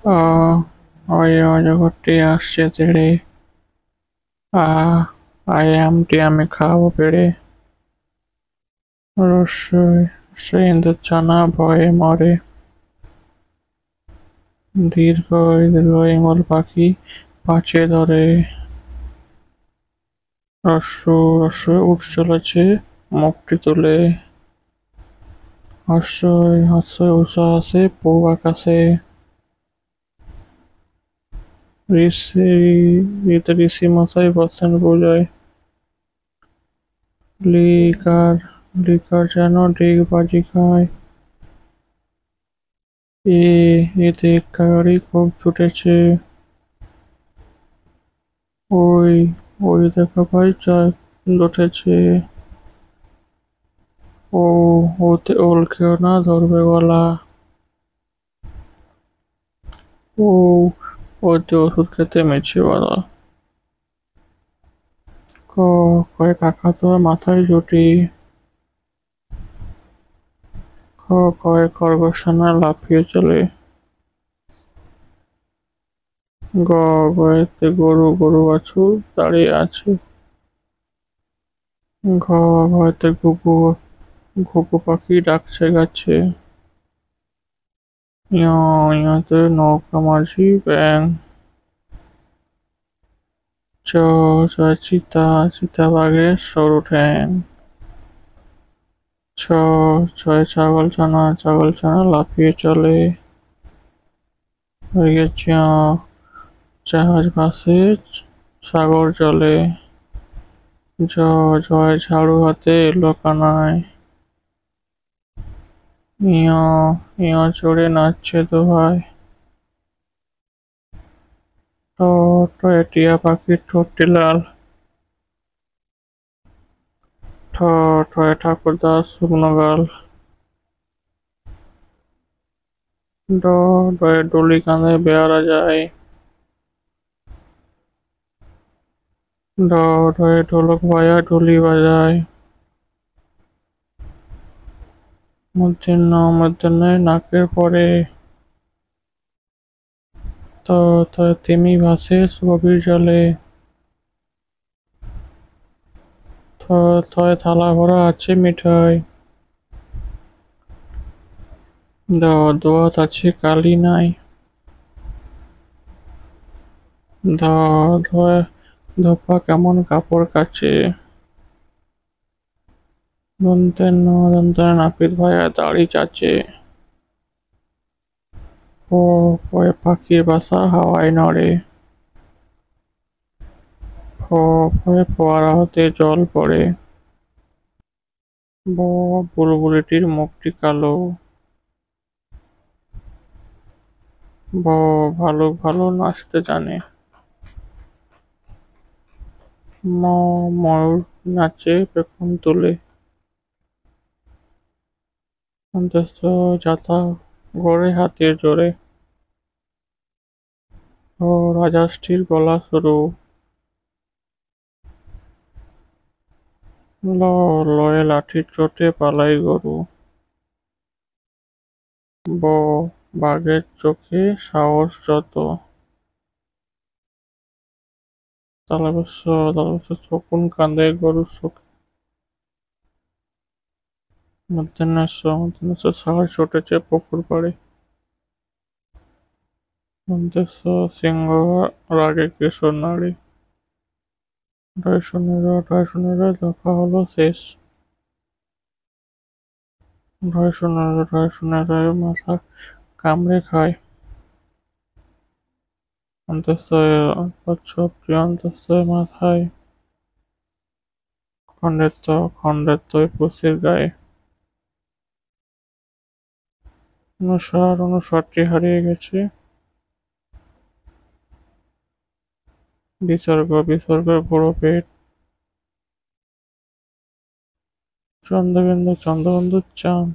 ওই অজগরটি আসছে তেড়ে, আহ আয় আমটি আমি খাবো পেড়ে। রস্যই রস্যই ইন্দুচ্ছা না ভয়ে মরে। দীর্ঘ দীর্ঘ ইমল পাখি পাছে ধরে। রস্য উঠ চলেছে মুখটি তুলে। হস্যই উষা আসে পৌ আকাশে। ঋষি ঋষি মশাই বসেন পূজায়। লিকার লিকার যেন ডিগবাজি খায়। এতে গাড়ি খুব ছুটেছে। ওই ওই দেখো ভাই জয় উঠেছে। ও ওতে ওল খেও না ধরবে গলা। ও ওতে ওষুধ খেতে মিছে বলা। ক কয় কাকা তোর মাথায় জুটি। খ কয় খরগোশানা লাফিয়ে চলে। গ গয়েতে গরু গরু বাছুর দাঁড়িয়ে আছে। ঘ ঘতে ঘুঘু ঘুঘু পাখি ডাকছে গাছে। ইয়তে নৌকা মাঝি ব্যাং। চ চিতাবাঘের সরু ঠ্যাং। ছয় ছাগল ছানা লাফিয়ে চলে। জাহাজ ভাসে সাগর জলে। জয় ঝাড়ু হাতে এলো কানায়। ইয় চড়ে নাচছে দোহায়। টিয়া পাখির ঠোঁটটি লাল। ঠয়ে ঠাকুরদার শুকনো গাল। ডয়ে ডলি কাঁধে বেয়ারা যায়। ডয়ে ঢোলক বায়া ঢুলি বাজায়। মূর্ধন্যয় নাকের পরে। তিমি ভাসে গভীর জলে। থয় থালা ভরা আছে মিঠাই। দোয়াত আছে কালি নাই। ধোপা কেমন কাপড় কাচে। দন্তের নাপিত ভাইয়া দাড়ি চাচে। পয়ে পাখির বাসা হাওয়ায় নড়ে। ফয়ে ফোয়ারা হতে জল পড়ে। বুলবুলিটির মুখটি কালো। ভালুক ভালো নাচতে জানে। ময়ূর নাচে পেখম তুলে। যাতা গড়ে হাতির জোরে। রাজহাঁসটির গলা সরু। লয়ে লাঠির চোটে পালাই গরু। ব বাঘের চোখে সাহস যত। তালবস্য শকুন কাঁদে গরুর শোকে। মধ্যাহ্নেশ্বর ষাঁড় ছুটেছে পুকুর পাড়ে। সিংহ রাগে কিশোর নারী। ঢয় শূন্য দফা হলো শেষ। ঢয় শূন্য মাথা কামড়ে খায়। অন্তঃস্থ কচ্ছপটি অন্তঃস্থের মাথায়। খণ্ডের পুষির গায়ে। অনুসারটি হারিয়ে গেছে। বিসর্গের বড় পেট। চন্দ্রবিন্দুর চাঁদ।